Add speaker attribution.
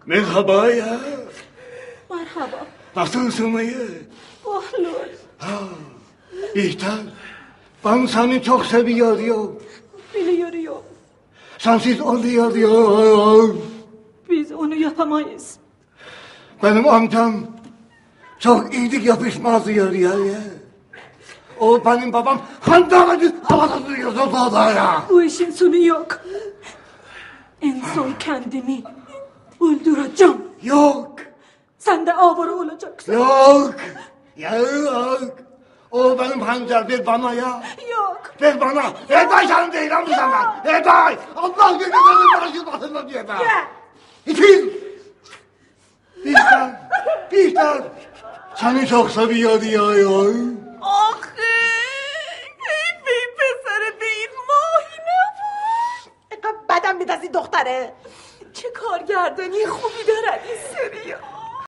Speaker 1: Merhaba ya.
Speaker 2: Merhaba.
Speaker 1: Nasılsın iyi?
Speaker 2: Olur.
Speaker 1: Bihter, ben seni çok seviyorum.
Speaker 2: Biliyorum.
Speaker 1: Sensiz oluyor.
Speaker 2: Biz onu yapamayız.
Speaker 1: Benim amcam çok iyilik yapışmaz diyor ya. O benim babam handalacı havada duruyordu babaya.
Speaker 2: Bu işin sonu yok. En son kendimi öldüreceğim.
Speaker 1: Yok,
Speaker 2: Sen de avara olacaksın.
Speaker 1: yok, yok. O benim hancar ver bana ya.
Speaker 2: Yok.
Speaker 1: Ver bana. Eda canım değil lan bu zaman. Eda. Allah günü başına diye ben.
Speaker 2: Gel.
Speaker 1: İkin. Bihter. Seni çok seviyorum.
Speaker 2: آخه این پسر به این ماهی نبود اینقدر بدم میاد از این دختره چه کارگردانی خوبی دارد این سریال